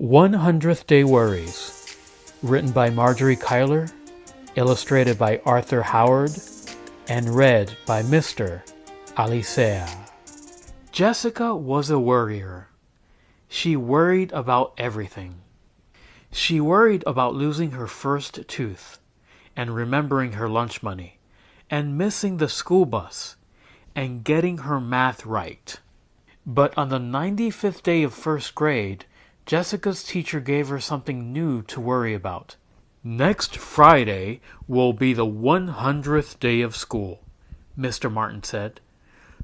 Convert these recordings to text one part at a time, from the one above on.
100th Day Worries, written by Marjorie Kyler, illustrated by Arthur Howard, and read by Mr. Alicea. Jessica was a worrier. She worried about everything. She worried about losing her first tooth, and remembering her lunch money, and missing the school bus, and getting her math right. But on the 95th day of first grade, Jessica's teacher gave her something new to worry about. Next Friday will be the 100th day of school, Mr. Martin said.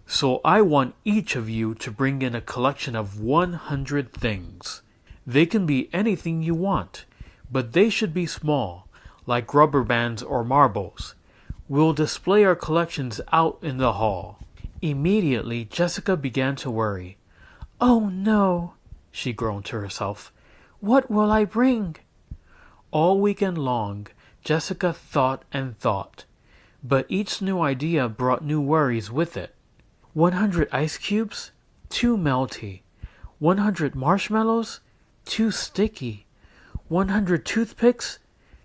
So I want each of you to bring in a collection of 100 things. They can be anything you want, but they should be small, like rubber bands or marbles. We'll display our collections out in the hall. Immediately, Jessica began to worry. "Oh no," she groaned to herself. "What will I bring?" All weekend long, Jessica thought and thought, but each new idea brought new worries with it. 100 ice cubes? Too melty. 100 marshmallows? Too sticky. 100 toothpicks?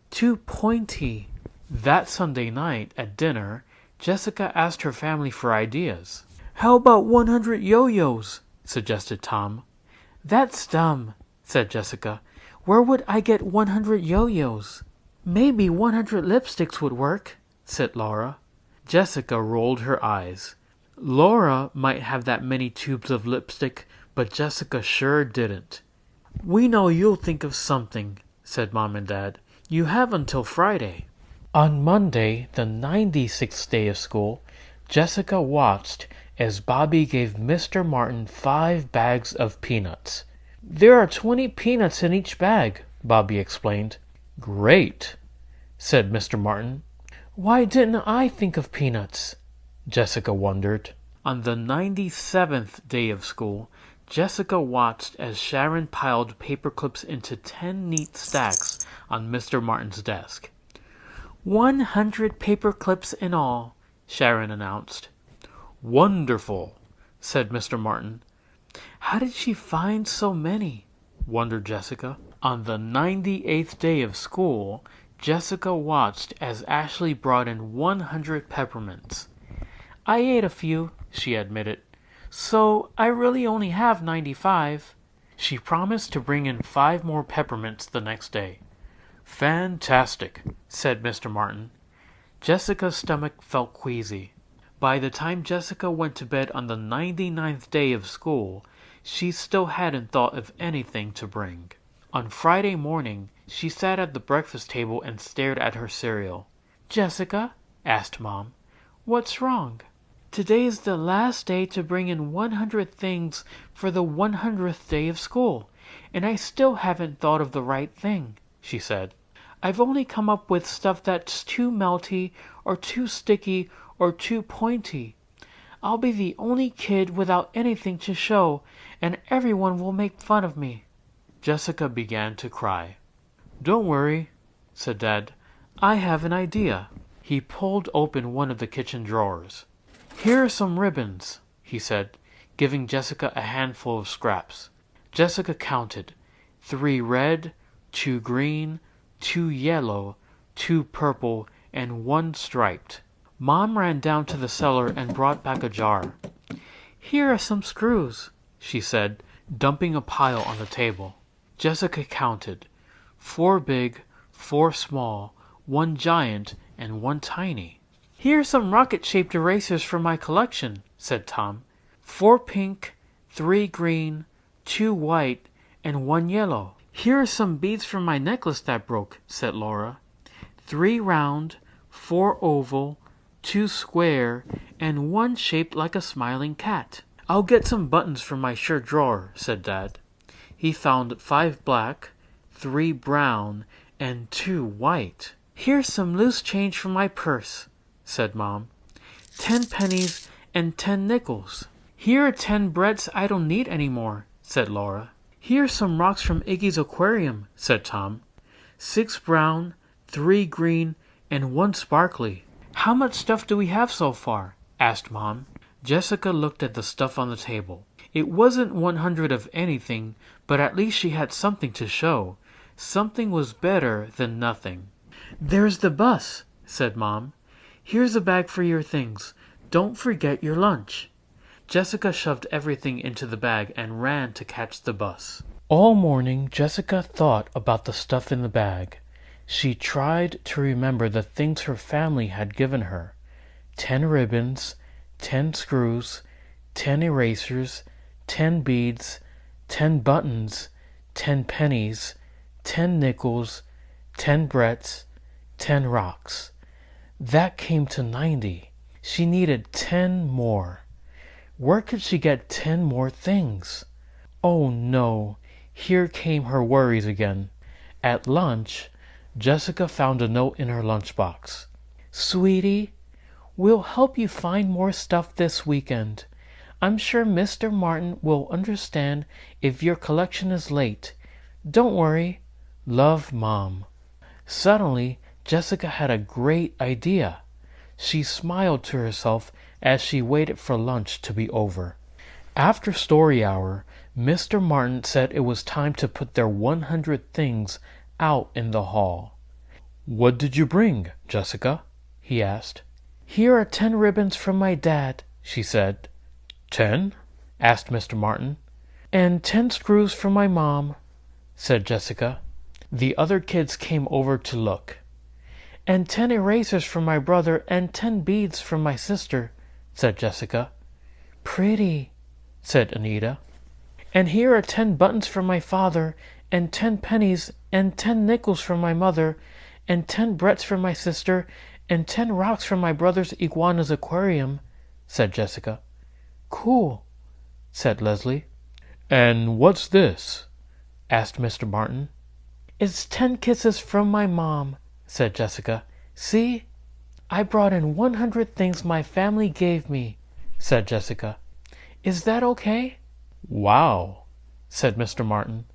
Too pointy. That Sunday night at dinner, Jessica asked her family for ideas. "How about 100 yo-yos?" suggested Tom. "That's dumb," said Jessica. "Where would I get 100 yo-yos?" "Maybe 100 lipsticks would work," said Laura. Jessica rolled her eyes. Laura might have that many tubes of lipstick, but Jessica sure didn't. "We know you'll think of something," said Mom and Dad. "You have until Friday." On Monday, the 96th day of school, Jessica watched as Bobby gave Mr. Martin 5 bags of peanuts. "There are 20 peanuts in each bag," Bobby explained. "Great," said Mr. Martin. "Why didn't I think of peanuts?" Jessica wondered. On the 97th day of school, Jessica watched as Sharon piled paper clips into 10 neat stacks on Mr. Martin's desk. 100 paper clips in all," Sharon announced. "Wonderful," said Mr. Martin. "How did she find so many?" wondered Jessica. On the 98th day of school, Jessica watched as Ashley brought in 100 peppermints. "I ate a few," she admitted, "so I really only have 95. She promised to bring in 5 more peppermints the next day. "Fantastic," said Mr. Martin. Jessica's stomach felt queasy. By the time Jessica went to bed on the 99th day of school, she still hadn't thought of anything to bring. On Friday morning, she sat at the breakfast table and stared at her cereal. "Jessica," asked Mom, "what's wrong?" "Today's the last day to bring in 100 things for the 100th day of school, and I still haven't thought of the right thing," she said. "I've only come up with stuff that's too melty, or too sticky, or too pointy. I'll be the only kid without anything to show, and everyone will make fun of me." Jessica began to cry. "Don't worry," said Dad. "I have an idea." He pulled open one of the kitchen drawers. "Here are some ribbons," he said, giving Jessica a handful of scraps. Jessica counted. 3 red, 2 green, 2 yellow, 2 purple, and 1 striped. Mom ran down to the cellar and brought back a jar. "Here are some screws," she said, dumping a pile on the table. Jessica counted. 4 big, 4 small, 1 giant, and 1 tiny. "Here are some rocket-shaped erasers from my collection," said Tom. 4 pink, 3 green, 2 white, and 1 yellow. "Here are some beads from my necklace that broke," said Laura. 3 round, 4 oval, 2 square, and 1 shaped like a smiling cat. "I'll get some buttons from my shirt drawer," said Dad. He found 5 black, 3 brown, and 2 white. "Here's some loose change from my purse," said Mom. 10 pennies and 10 nickels. "Here are 10 breads I don't need anymore," said Laura. "Here's some rocks from Iggy's aquarium," said Tom. 6 brown, 3 green, and 1 sparkly. "How much stuff do we have so far?" asked Mom. Jessica looked at the stuff on the table. It wasn't 100 of anything, but at least she had something to show. Something was better than nothing. "There's the bus," said Mom. "Here's a bag for your things. Don't forget your lunch." Jessica shoved everything into the bag and ran to catch the bus. All morning, Jessica thought about the stuff in the bag. She tried to remember the things her family had given her. 10 ribbons, 10 screws, 10 erasers, 10 beads, 10 buttons, 10 pennies, 10 nickels, 10 brets, 10 rocks. That came to 90. She needed 10 more. Where could she get 10 more things? Oh no, here came her worries again. At lunch, Jessica found a note in her lunchbox. "Sweetie, we'll help you find more stuff this weekend. I'm sure Mr. Martin will understand if your collection is late. Don't worry. Love, Mom." Suddenly, Jessica had a great idea. She smiled to herself as she waited for lunch to be over. After story hour, Mr. Martin said it was time to put their 100 things out in the hall. "What did you bring, Jessica?" he asked. "Here are 10 ribbons from my dad," she said. "10?" asked Mr. Martin. "And 10 screws from my mom," said Jessica. The other kids came over to look. "And 10 erasers from my brother and 10 beads from my sister," said Jessica. "Pretty," said Anita. "And here are 10 buttons from my father, and 10 pennies, and 10 nickels from my mother, and 10 brets from my sister, and 10 rocks from my brother's iguana's aquarium," said Jessica. "Cool," said Leslie. "And what's this?" asked Mr. Martin. "It's 10 kisses from my mom," said Jessica. "See? I brought in 100 things my family gave me," said Jessica. "Is that okay?" "Wow," said Mr. Martin.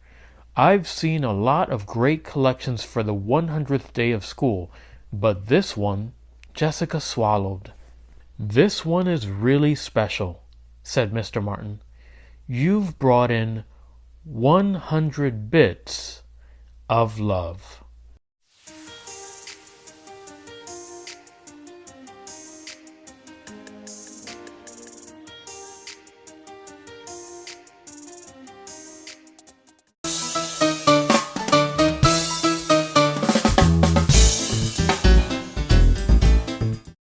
"I've seen a lot of great collections for the 100th day of school, but this one—" Jessica swallowed. "This one is really special," said Mr. Martin. "You've brought in 100 bits of love."